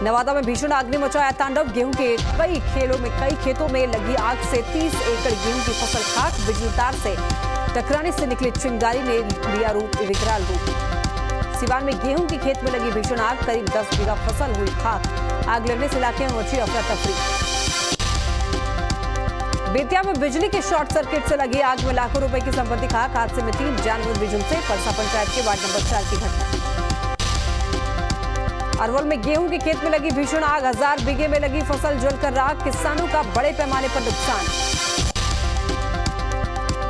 नवादा में भीषण आग ने मचाया तांडव। गेहूं के कई खेतों में लगी आग से 30 एकड़ गेहूं की फसल खाक। बिजली तार से टकराने से निकली चिंगारी ने लिया विकराल रूप। सिवान में गेहूं के खेत में लगी भीषण आग, करीब 10 बीघा फसल हुई खाक। आग लगने से इलाके में मची अफरा तफरी। बेतिया में बिजली के शॉर्ट सर्किट से लगी आग में लाखों रुपए की संपत्ति खाक। हादसे में 3 जानवर भी झुलसे। परसा पंचायत के वार्ड नंबर 4 की घटना। अरवल में गेहूं के खेत में लगी भीषण आग, 1000 बीघे में लगी फसल जलकर राख। किसानों का बड़े पैमाने पर नुकसान।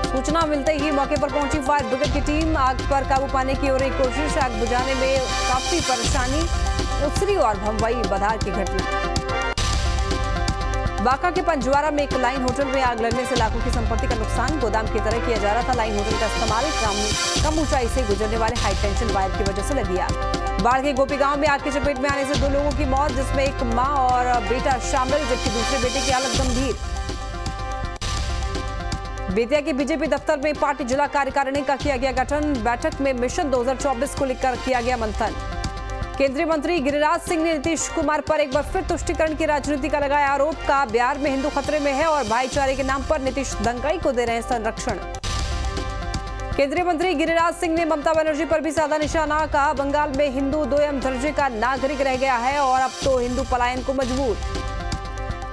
सूचना मिलते ही मौके पर पहुंची फायर ब्रिगेड की टीम। आग पर काबू पाने की हो रही कोशिश। आग बुझाने में काफी परेशानी। उसरी और भमवई बधार की घटना। बांका के पंजवारा में एक लाइन होटल में आग लगने से लाखों की संपत्ति का नुकसान। गोदाम की तरह किया जा रहा था लाइन होटल का इस्तेमाल। कम ऊंचाई से गुजरने वाले हाई टेंशन वायर की वजह से लगी आग। बाढ़ के गोपी गांव में आग की चपेट में आने से 2 लोगों की मौत, जिसमें एक मां और बेटा शामिल, जबकि दूसरे बेटे की हालत गंभीर। बेतिया के बीजेपी दफ्तर में पार्टी जिला कार्यकारिणी का किया गया गठन। बैठक में मिशन 2024 को लेकर किया गया मंथन। केंद्रीय मंत्री गिरिराज सिंह ने नीतीश कुमार पर एक बार फिर तुष्टीकरण की राजनीति का लगाया आरोप। का बिहार में हिंदू खतरे में है और भाईचारे के नाम पर नीतीश दंगाई को दे रहे हैं संरक्षण। केंद्रीय मंत्री गिरिराज सिंह ने ममता बनर्जी पर भी साधा निशाना। कहा बंगाल में हिंदू 2 दर्जे का नागरिक रह गया है और अब तो हिंदू पलायन को मजबूर।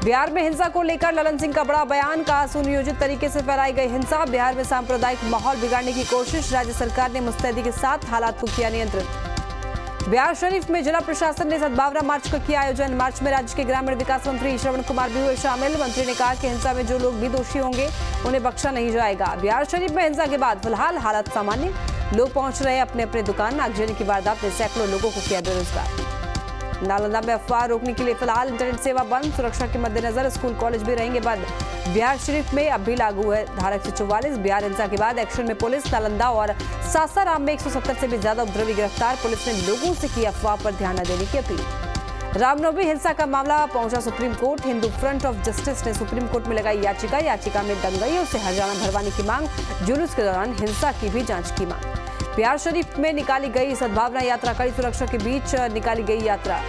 बिहार में हिंसा को लेकर ललन सिंह का बड़ा बयान। कहा सुनियोजित तरीके से फैलाई गई हिंसा। बिहार में सांप्रदायिक माहौल बिगाड़ने की कोशिश। राज्य सरकार ने मुस्तैदी के साथ हालात को किया नियंत्रित। बिहार शरीफ में जिला प्रशासन ने सद्भावना मार्च का किया आयोजन। मार्च में राज्य के ग्रामीण विकास मंत्री श्रवण कुमार भी हुए शामिल। मंत्री ने कहा कि हिंसा में जो लोग भी दोषी होंगे उन्हें बख्शा नहीं जाएगा। बिहार शरीफ में हिंसा के बाद फिलहाल हालात सामान्य। लोग पहुंच रहे अपने अपने दुकान। आगजनी की वारदात ने सैकड़ों लोगों को किया बेरोजगार। नालंदा में अफवाह रोकने के लिए फिलहाल इंटरनेट सेवा बंद। सुरक्षा के मद्देनजर स्कूल कॉलेज भी रहेंगे बंद। बिहार शरीफ में अब भी लागू है धारा 144। बिहार हिंसा के बाद एक्शन में पुलिस। नालंदा और सासाराम में 170 से भी ज्यादा उपद्रवी गिरफ्तार। पुलिस ने लोगों से की अफवाह पर ध्यान न देने की अपील। रामनवमी हिंसा का मामला पहुंचा supreme court. Hindu front of justice ने सुप्रीम कोर्ट में लगाई याचिका। याचिका में दंगाइयों से हर्जाना भरवाने की मांग, जुलूस के दौरान हिंसा की भी जांच की मांग। बिहार शरीफ में निकाली गई सद्भावना यात्रा, कड़ी सुरक्षा के बीच निकाली गई यात्रा।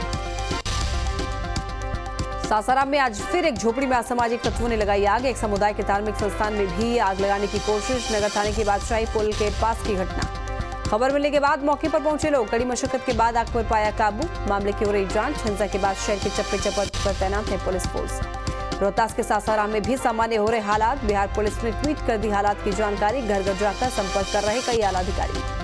सासाराम में आज फिर एक झोपड़ी में असामाजिक तत्वों ने लगाई आग। एक समुदाय के धार्मिक संस्थान में भी आग लगाने की कोशिश। नगर थाने की बादशाही पुल के पास की घटना। खबर मिलने के बाद मौके पर पहुंचे लोग। कड़ी मशक्कत के बाद आग पर पाया काबू। मामले की हो रही जांच। हिंसा के बाद शहर के चप्पे चप्पे पर तैनात है पुलिस फोर्स। रोहतास के सासाराम में भी सामान्य हो रहे हालात। बिहार पुलिस ने ट्वीट कर दी हालात की जानकारी। घर घर जाकर संपर्क कर रहे कई आला अधिकारी।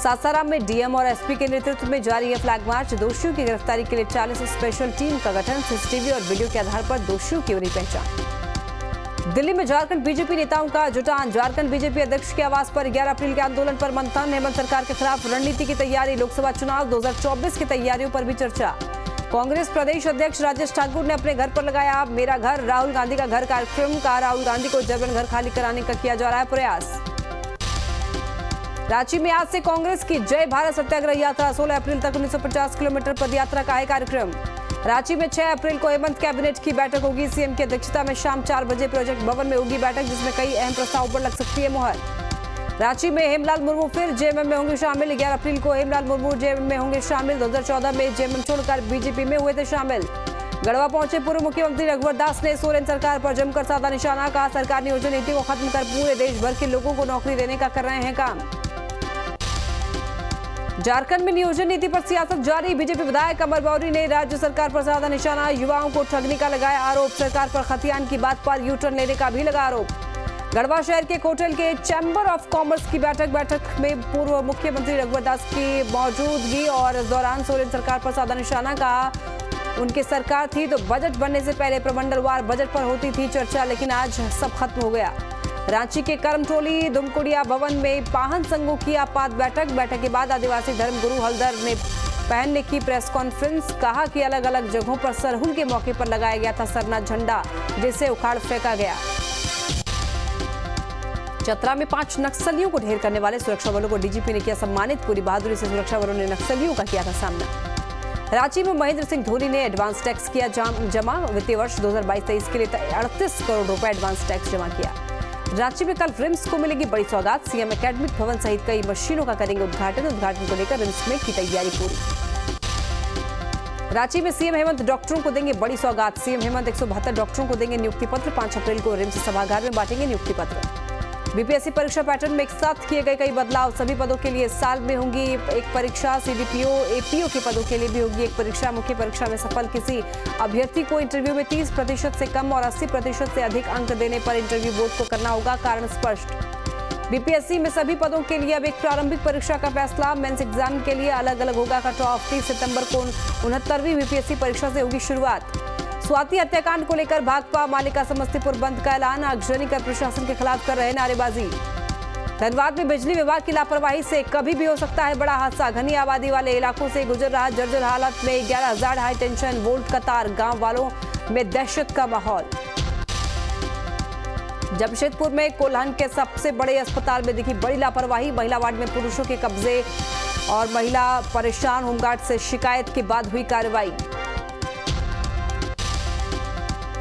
सासाराम में डीएम और एसपी के नेतृत्व में जारी है फ्लैग मार्च। दोषियों की गिरफ्तारी के लिए 40 स्पेशल टीम का गठन। सीसीटीवी और वीडियो के आधार पर दोषियों की हो रही पहचान। दिल्ली में झारखंड बीजेपी नेताओं का जुटान। झारखंड बीजेपी अध्यक्ष के आवास पर 11 अप्रैल के आंदोलन पर मंथन। हेमंत सरकार के खिलाफ रणनीति की तैयारी। लोकसभा चुनाव 2024 की तैयारियों पर भी चर्चा। कांग्रेस प्रदेश अध्यक्ष राजेश ठाकुर ने अपने घर पर लगाया मेरा घर राहुल गांधी का घर कार्यक्रम। का राहुल गांधी को जबरन घर खाली कराने का किया जा रहा है प्रयास। रांची में आज से कांग्रेस की जय भारत सत्याग्रह यात्रा। 16 अप्रैल तक 1950 किलोमीटर पद यात्रा का है कार्यक्रम। रांची में 6 अप्रैल को हेमंत कैबिनेट की बैठक होगी। सीएम की अध्यक्षता में शाम 4 बजे प्रोजेक्ट भवन में होगी बैठक, जिसमें कई अहम प्रस्तावों पर लग सकती है मुहर। रांची में हेमलाल मुर्मू फिर जेएमएम में होंगे शामिल। 11 अप्रैल को हेमलाल मुर्मू जेएमएम में होंगे शामिल। 2014 में जेएमएम छोड़कर बीजेपी में हुए थे शामिल। गढ़वा पहुंचे पूर्व मुख्यमंत्री रघुवर दास ने सोरेन सरकार पर जमकर साधा निशाना। कहा सरकार नियोजन नीति को खत्म कर पूरे देश भर के लोगों को नौकरी देने का कर रहे हैं काम। झारखंड में नियोजन नीति पर सियासत जारी। बीजेपी विधायक अमर बौरी ने राज्य सरकार पर साधा निशाना। युवाओं को ठगने का लगाया आरोप। सरकार पर खतियान की बात पर यू टर्न लेने का भी लगा आरोप। गढ़वा शहर के कोटल के चैम्बर ऑफ कॉमर्स की बैठक में पूर्व मुख्यमंत्री रघुवर दास की मौजूदगी और इस दौरान सोरेन सरकार पर साधा निशाना। कहा उनकी सरकार थी तो बजट बनने से पहले प्रमंडलवार बजट पर होती थी चर्चा, लेकिन आज सब खत्म हो गया। रांची के करमटोली दुमकुड़िया भवन में पाहन संघों की आपात बैठक के बाद आदिवासी धर्मगुरु हलदर ने पहन ने की प्रेस कॉन्फ्रेंस। कहा कि अलग अलग जगहों पर सरहुल के मौके पर लगाया गया था सरना झंडा, जिसे उखाड़ फेंका गया। चतरा में 5 नक्सलियों को ढेर करने वाले सुरक्षा बलों को डीजीपी ने किया सम्मानित। पूरी बहादुरी से सुरक्षा बलों ने नक्सलियों का किया था सामना। रांची में महेंद्र सिंह धोनी ने एडवांस टैक्स किया जमा। वित्तीय वर्ष 2022-23 के लिए 38 करोड़ रुपए एडवांस टैक्स जमा किया। रांची में कल रिम्स को मिलेगी बड़ी सौगात। सीएम एकेडमिक भवन सहित कई मशीनों का करेंगे उद्घाटन को लेकर रिम्स में की तैयारी पूरी। रांची में सीएम हेमंत डॉक्टरों को देंगे बड़ी सौगात। सीएम हेमंत 172 डॉक्टरों को देंगे नियुक्ति पत्र। 5 अप्रैल को रिम्स सभागार में बांटेंगे नियुक्ति पत्र। बीपीएससी परीक्षा पैटर्न में एक साथ किए गए कई बदलाव। सभी पदों के लिए साल में होंगी एक परीक्षा। सीडीपीओ एपीओ के पदों के लिए भी होगी एक परीक्षा। मुख्य परीक्षा में सफल किसी अभ्यर्थी को इंटरव्यू में 30% से कम और 80% से अधिक अंक देने पर इंटरव्यू बोर्ड को करना होगा, कारण स्पष्ट। बीपीएससी में सभी पदों के लिए अब एक प्रारंभिक परीक्षा का फैसला। मेंस एग्जाम के लिए अलग अलग होगा कट ऑफ। 30 सितंबर को 69वीं बीपीएससी परीक्षा से होगी शुरुआत। स्वाति हत्याकांड को लेकर भाकपा मालिका समस्तीपुर बंद का ऐलान। आगजनी कर प्रशासन के खिलाफ कर रहे नारेबाजी। धनबाद में बिजली विभाग की लापरवाही से कभी भी हो सकता है बड़ा हादसा। घनी आबादी वाले इलाकों से गुजर रहा जर्जर हालत में 11,000 हाई टेंशन वोल्ट का तार। गांव वालों में दहशत का माहौल। जमशेदपुर में कोल्हान के सबसे बड़े अस्पताल में दिखी बड़ी लापरवाही। महिला वार्ड में पुरुषों के कब्जे और महिला परेशान। होमगार्ड से शिकायत के बाद हुई कार्रवाई।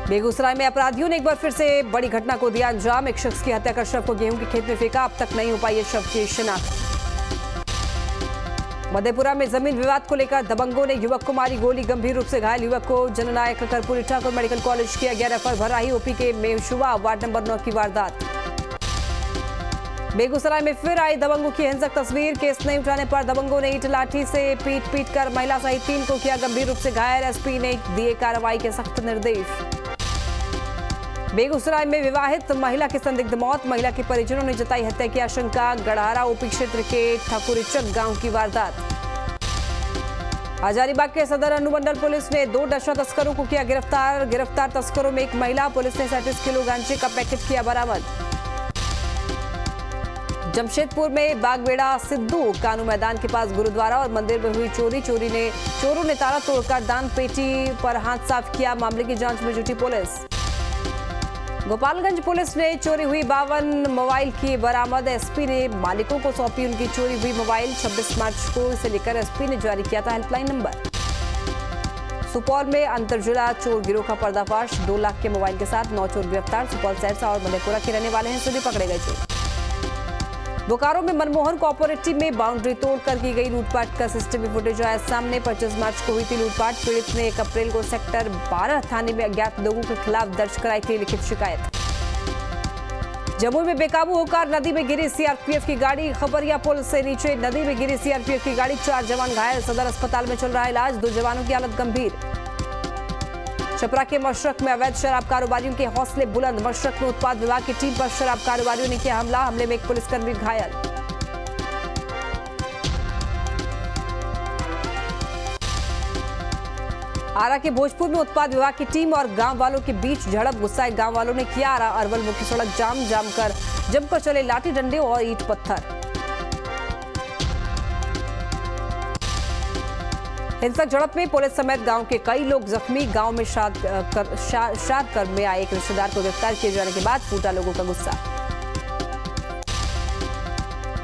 बेगूसराय में अपराधियों ने एक बार फिर से बड़ी घटना को दिया अंजाम। एक शख्स की हत्या कर शव को गेहूं के खेत में फेंका। अब तक नहीं हो पाई है शव की शिनाख्त। मधेपुरा में जमीन विवाद को लेकर दबंगों ने युवक को मारी गोली। गंभीर रूप से घायल युवक को जननायक कर्पूरी ठाकुर मेडिकल कॉलेज किया गया रेफर। भराही ओपी के मेशुआ वार्ड नंबर 9 की वारदात। बेगूसराय में फिर आई दबंगों की हिंसक तस्वीर। केस नहीं उठाने पर दबंगों ने ईंट लाठी से पीट कर महिला सहित 3 को किया गंभीर रूप से घायल। एसपी ने दिए कार्रवाई के सख्त निर्देश। बेगूसराय में विवाहित महिला की संदिग्ध मौत। महिला के परिजनों ने जताई हत्या की आशंका। गढ़ारा ओपी क्षेत्र के ठाकुरीचक गांव की वारदात। हजारीबाग के सदर अनुमंडल पुलिस ने 2 नशा तस्करों को किया गिरफ्तार। गिरफ्तार तस्करों में एक महिला। पुलिस ने 37 किलो गांजे का पैकेट किया बरामद। जमशेदपुर में बागबेड़ा सिद्धू कानू मैदान के पास गुरुद्वारा और मंदिर में हुई चोरी। चोरों ने ताला तोड़कर दान पेटी पर हाथ साफ किया। मामले की जांच में जुटी पुलिस। गोपालगंज पुलिस ने चोरी हुई 52 मोबाइल की बरामद। एसपी ने मालिकों को सौंपी उनकी चोरी हुई मोबाइल। 26 मार्च को इसे लेकर एसपी ने जारी किया था हेल्पलाइन नंबर। सुपौल में अंतरजिला चोर गिरोह का पर्दाफाश। 2 लाख के मोबाइल के साथ 9 चोर गिरफ्तार। सुपौल सहरसा और मधेपुरा के रहने वाले हैं सभी पकड़े गए चोर। बोकारो में मनमोहन कोऑपरेटिव में बाउंड्री तोड़कर की गई लूटपाट का सीसीटीवी फुटेज आया सामने। 25 मार्च को हुई थी लूटपाट। पीड़ित ने 1 अप्रैल को सेक्टर 12 थाने में अज्ञात लोगों के खिलाफ दर्ज कराई थी लिखित शिकायत। जमुई में बेकाबू होकर नदी में गिरी सीआरपीएफ की गाड़ी। खबरिया पुल से नीचे नदी में गिरी सीआरपीएफ की गाड़ी। 4 जवान घायल। सदर अस्पताल में चल रहा इलाज। 2 जवानों की हालत गंभीर। छपरा के मशरक में अवैध शराब कारोबारियों के हौसले बुलंद। मशरक में उत्पाद विभाग की टीम पर शराब कारोबारियों ने किया हमला। हमले में एक पुलिसकर्मी घायल। आरा के भोजपुर में उत्पाद विभाग की टीम और गांव वालों के बीच झड़प। गुस्साए गांव वालों ने किया आरा अरवल मुख्य सड़क जमकर चले लाठी डंडे और ईंट पत्थर। हिंसक झड़प में पुलिस समेत गांव के कई लोग जख्मी। गांव में श्राद्ध कर्म में आए एक रिश्तेदार को गिरफ्तार किए जाने के बाद फूटा लोगों का गुस्सा।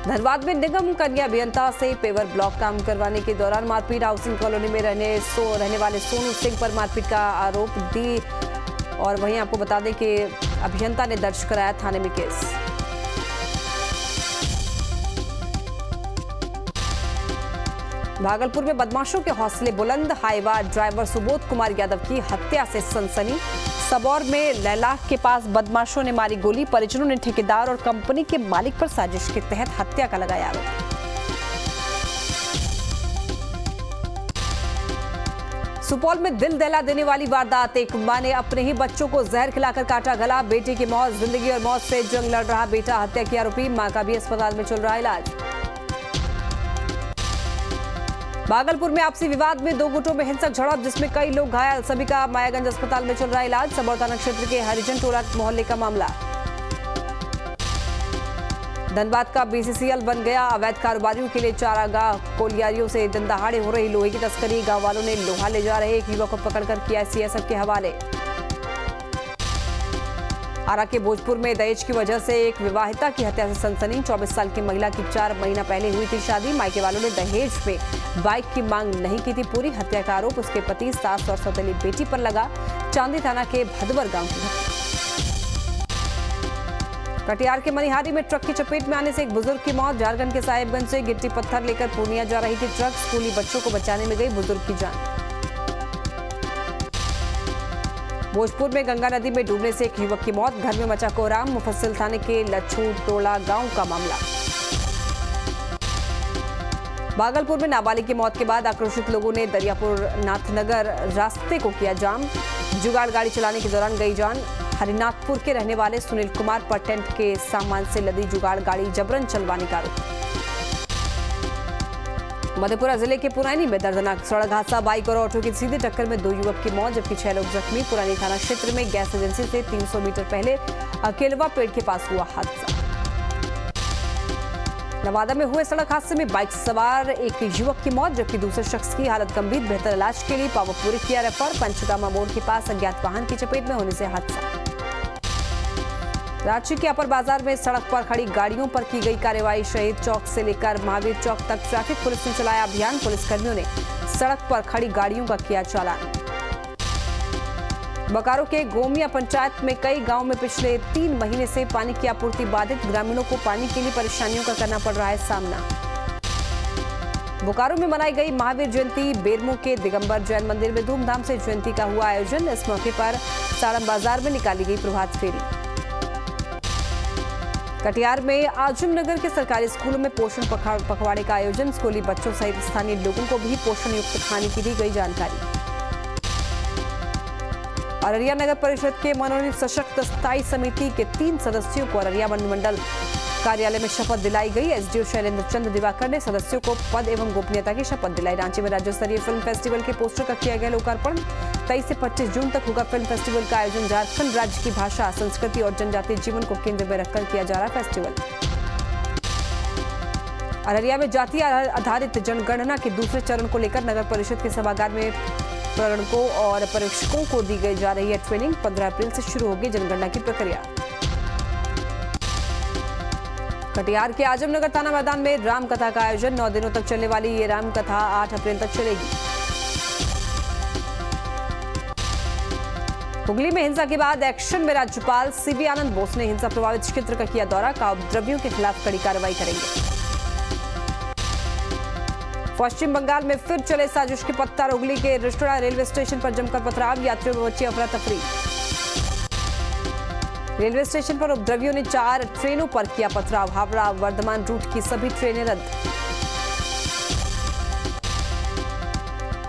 धनबाद में निगम कन्या अभियंता से पेवर ब्लॉक काम करवाने के दौरान मारपीट। हाउसिंग कॉलोनी में रहने वाले सोनू सिंह पर मारपीट का आरोप दी। और वहीं आपको बता दें कि अभियंता ने दर्ज कराया थाने में केस। भागलपुर में बदमाशों के हौसले बुलंद। हाईवा ड्राइवर सुबोध कुमार यादव की हत्या से सनसनी। सबौर में लैलाख के पास बदमाशों ने मारी गोली। परिजनों ने ठेकेदार और कंपनी के मालिक पर साजिश के तहत हत्या का लगाया आरोप। सुपौल में दिल दहला देने वाली वारदात। एक मां ने अपने ही बच्चों को जहर खिलाकर काटा गला। बेटी की मौत। जिंदगी और मौत से जंग लड़ रहा बेटा हत्या की आरोपी। मां का भी अस्पताल में चल रहा इलाज। भागलपुर में आपसी विवाद में 2 गुटों में हिंसक झड़प जिसमें कई लोग घायल। सभी का मायागंज अस्पताल में चल रहा इलाज। सबौर थाना क्षेत्र के हरिजन टोला मोहल्ले का मामला। धनबाद का बीसीसीएल बन गया। अवैध कारोबारियों के लिए चारागाह। कोलियारियों से दिन दहाड़े हो रही लोहे की तस्करी। गांव वालों ने लोहा ले जा रहे एक युवक को पकड़कर किया सीएसएफ के हवाले। आरा के भोजपुर में दहेज की वजह से एक विवाहिता की हत्या से सनसनी। 24 साल की महिला की 4 महीना पहले हुई थी शादी। मायके वालों ने दहेज में बाइक की मांग नहीं की थी पूरी। हत्या का आरोप उसके पति, सास और सौतेली बेटी पर लगा। चांदी थाना के भदवर गांव की घटना। कटिहार के मनिहारी में ट्रक की चपेट में आने से एक बुजुर्ग की मौत। झारखंड के साहेबगंज से गिट्टी पत्थर लेकर पूर्णिया जा रही थी ट्रक। स्कूली बच्चों को बचाने में गई बुजुर्ग की जान। भोजपुर में गंगा नदी में डूबने से एक युवक की मौत, घर में मचा कोहराम। मुफस्सिल थाने के लच्छू टोला गांव का मामला। भागलपुर में नाबालिग की मौत के बाद आक्रोशित लोगों ने दरियापुर नाथनगर रास्ते को किया जाम। जुगाड़ गाड़ी चलाने के दौरान गई जान। हरिनाथपुर के रहने वाले सुनील कुमार पर टेंट के सामान से लदी जुगाड़ गाड़ी जबरन चलवाने का आरोप। मधेपुरा जिले के पुरानी में दर्दनाक सड़क हादसा, बाइक और ऑटो की सीधी टक्कर में 2 युवक की मौत जबकि 6 लोग जख्मी। पुरानी थाना क्षेत्र में गैस एजेंसी से 300 मीटर पहले अकेलवा पेड़ के पास हुआ हादसा। नवादा में हुए सड़क हादसे में बाइक सवार एक युवक की मौत जबकि दूसरे शख्स की हालत गंभीर, बेहतर इलाज के लिए पावापुरी किया रेफर। पंचगामा मोड़ के पास अज्ञात वाहन की चपेट में होने से हादसा। रांची के अपर बाजार में सड़क पर खड़ी गाड़ियों पर की गई कार्रवाई, शहीद चौक से लेकर महावीर चौक तक ट्रैफिक पुलिस ने चलाया अभियान। पुलिसकर्मियों ने सड़क पर खड़ी गाड़ियों का किया चालान। बोकारो के गोमिया पंचायत में कई गांवों में पिछले 3 महीने से पानी की आपूर्ति बाधित, ग्रामीणों को पानी के लिए परेशानियों का करना पड़ रहा है सामना। बोकारो में मनाई गई महावीर जयंती, बेरमो के दिगंबर जैन मंदिर में धूमधाम से जयंती का हुआ आयोजन। इस मौके पर साड़म बाजार में निकाली गई प्रभात फेरी। कटिहार में आजमनगर के सरकारी स्कूलों में पोषण पखवाड़े का आयोजन, स्कूली बच्चों सहित स्थानीय लोगों को भी पोषण युक्त खाने की दी गई जानकारी। अररिया नगर परिषद के मनोनीत सशक्त स्थायी समिति के 3 सदस्यों को अररिया मंडल कार्यालय में शपथ दिलाई गई। एसडीओ शैलेंद्र चंद दिवाकर ने सदस्यों को पद एवं गोपनीयता की शपथ दिलाई। रांची में राज्य स्तरीय फिल्म फेस्टिवल के पोस्टर का किया गया लोकार्पण। 23 से 25 जून तक होगा फिल्म फेस्टिवल का आयोजन। झारखंड राज्य की भाषा, संस्कृति और जनजातीय जीवन को केंद्र में रखकर किया जा रहा फेस्टिवल। अररिया में जातीय आधारित जनगणना के दूसरे चरण को लेकर नगर परिषद के सभागार में प्रगणकों और परीक्षकों को दी गई जा रही है ट्रेनिंग। 15 अप्रैल से शुरू होगी जनगणना की प्रक्रिया। कटिहार के आजमनगर थाना मैदान में राम कथा का आयोजन, 9 दिनों तक चलने वाली ये राम कथा 8 अप्रैल तक चलेगी। हुगली में हिंसा के बाद एक्शन में राज्यपाल सीवी आनंद बोस ने हिंसा प्रभावित क्षेत्र का किया दौरा, कहा उपद्रवियों के खिलाफ कड़ी कार्रवाई करेंगे। पश्चिम बंगाल में फिर चले साजिश के पत्थर, हुगली के रिष्टोड़ा रेलवे स्टेशन पर जमकर पथराव, यात्रियों में मची अफरा तफरी। रेलवे स्टेशन पर उपद्रवियों ने 4 ट्रेनों पर किया पथराव, हावड़ा वर्धमान रूट की सभी ट्रेनें रद्द।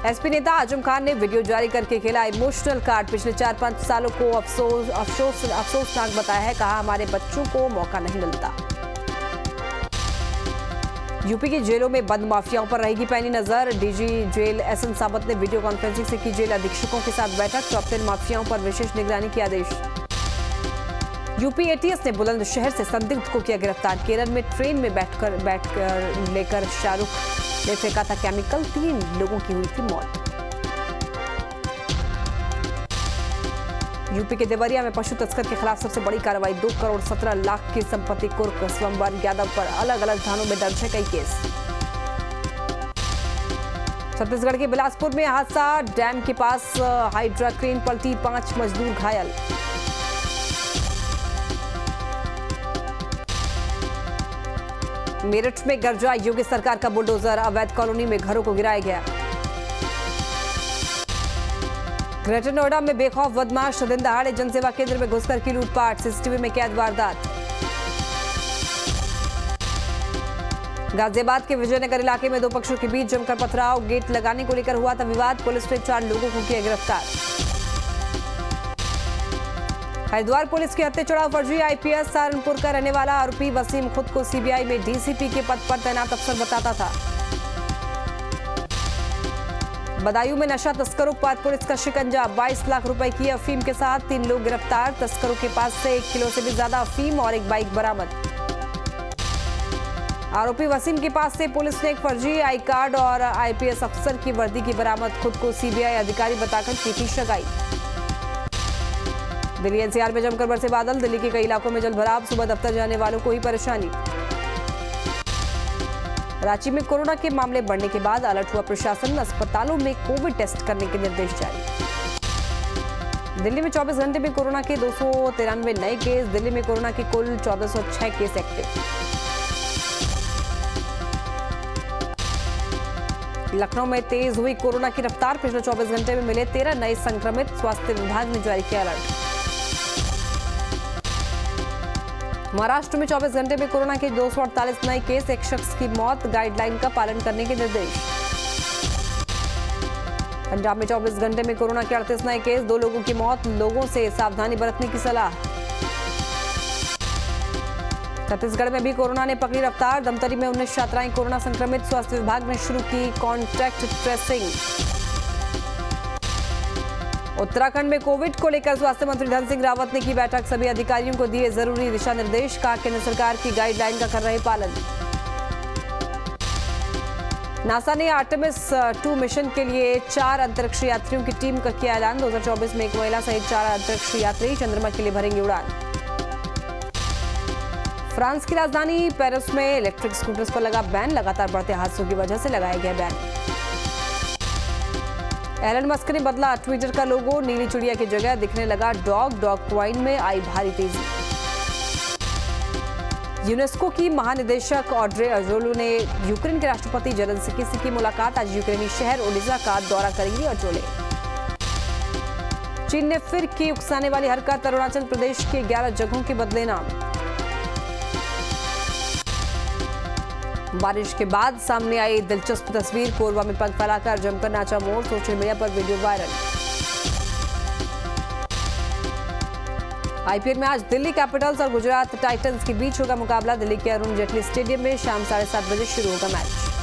एसपी नेता आजम खान ने वीडियो जारी करके खेला इमोशनल कार्ड, पिछले 4-5 सालों को अफसोसनाक बताया है, कहा हमारे बच्चों को मौका नहीं मिलता। यूपी की जेलों में बंद माफियाओं पर रहेगी पैनी नजर, डीजी जेल एसएन सावत ने वीडियो कॉन्फ्रेंसिंग से की जेल अधीक्षकों के साथ बैठक, टॉप 10 माफियाओं पर विशेष निगरानी के आदेश। यूपी एटीएस ने बुलंदशहर से संदिग्ध को किया गिरफ्तार, केरल में ट्रेन में बैठकर लेकर शाहरुख ने फेंका था केमिकल, 3 लोगों की हुई थी मौत। यूपी के देवरिया में पशु तस्कर के खिलाफ सबसे बड़ी कार्रवाई, 2 करोड़ 17 लाख की संपत्ति कुर्क, स्वयंवर यादव पर अलग अलग थानों में दर्ज है कई केस। छत्तीसगढ़ के बिलासपुर में हादसा, डैम के पास हाइड्रा क्रेन पलटी, 5 मजदूर घायल। मेरठ में गरजा योगी सरकार का बुलडोजर, अवैध कॉलोनी में घरों को गिराया गया। ग्रेटर नोएडा में बेखौफ बदमाश, दिन दहाड़े जनसेवा केंद्र में घुसकर की लूटपाट, सीसीटीवी में कैद वारदात। गाजियाबाद के विजयनगर इलाके में 2 पक्षों के बीच जमकर पथराव, गेट लगाने को लेकर हुआ था विवाद, पुलिस ने 4 लोगों को किया गिरफ्तार। हरिद्वार पुलिस के हत्या चढ़ाव फर्जी, आईपीएस सहारनपुर का रहने वाला आरोपी वसीम खुद को सीबीआई में डीसीपी के पद पर तैनात अफसर बताता था। बदायूं में नशा तस्करों पर पुलिस का शिकंजा, 22 लाख रुपए की अफीम के साथ 3 लोग गिरफ्तार, तस्करों के पास से 1 किलो से भी ज्यादा अफीम और एक बाइक बरामद। आरोपी वसीम के पास से पुलिस ने एक फर्जी आई कार्ड और आईपीएस अफसर की वर्दी की बरामद, खुद को सीबीआई अधिकारी बताकर की थी सगाई। दिल्ली एनसीआर में जमकर बरसे बादल, दिल्ली के कई इलाकों में जलभराव, सुबह दफ्तर जाने वालों को ही परेशानी। रांची में कोरोना के मामले बढ़ने के बाद अलर्ट हुआ प्रशासन, अस्पतालों में कोविड टेस्ट करने के निर्देश जारी। दिल्ली में 24 घंटे में कोरोना के 293 नए केस, दिल्ली में कोरोना के कुल 1406 केस एक्टिव। लखनऊ में तेज हुई कोरोना की रफ्तार, पिछले 24 घंटे में मिले 13 नए संक्रमित, स्वास्थ्य विभाग ने जारी किया अलर्ट। महाराष्ट्र में 24 घंटे में कोरोना के 248 नए केस, एक शख्स की मौत, गाइडलाइन का पालन करने के निर्देश। पंजाब में 24 घंटे में कोरोना के 38 नए केस, 2 लोगों की मौत, लोगों से सावधानी बरतने की सलाह। छत्तीसगढ़ में भी कोरोना ने पकड़ी रफ्तार, दमतरी में 19 छात्राएं कोरोना संक्रमित, स्वास्थ्य विभाग ने शुरू की कॉन्टैक्ट ट्रेसिंग। उत्तराखंड में कोविड को लेकर स्वास्थ्य मंत्री धन सिंह रावत ने की बैठक, सभी अधिकारियों को दिए जरूरी दिशा निर्देश, कहा केंद्र सरकार की गाइडलाइन का कर रहे पालन। नासा ने आर्टेमिस 2 मिशन के लिए 4 अंतरिक्ष यात्रियों की टीम का किया ऐलान, 2024 में एक महिला सहित 4 अंतरिक्ष यात्री चंद्रमा के लिए भरेंगे उड़ान। फ्रांस की राजधानी पेरिस में इलेक्ट्रिक स्कूटर्स पर लगा बैन, लगातार बढ़ते हादसों की वजह से लगाया गया बैन। एलन मस्क ने बदला ट्विटर का लोगो, नीली चिड़िया की जगह दिखने लगा डॉग क्वाइन में आई भारी तेजी। यूनेस्को की महानिदेशक ऑड्रे अजोले ने यूक्रेन के राष्ट्रपति जेलेंस्की से की मुलाकात, आज यूक्रेनी शहर ओडेसा का दौरा करेंगी अजोले। चीन ने फिर की उकसाने वाली हरकत, अरुणाचल प्रदेश के 11 जगहों के बदले नाम। बारिश के बाद सामने आई दिलचस्प तस्वीर, कोरबा में पग फैलाकर जमकर नाचा मोर, सोशल मीडिया पर वीडियो वायरल। आईपीएल में आज दिल्ली कैपिटल्स और गुजरात टाइटंस के बीच होगा मुकाबला, दिल्ली के अरुण जेटली स्टेडियम में शाम 7:30 बजे शुरू होगा मैच।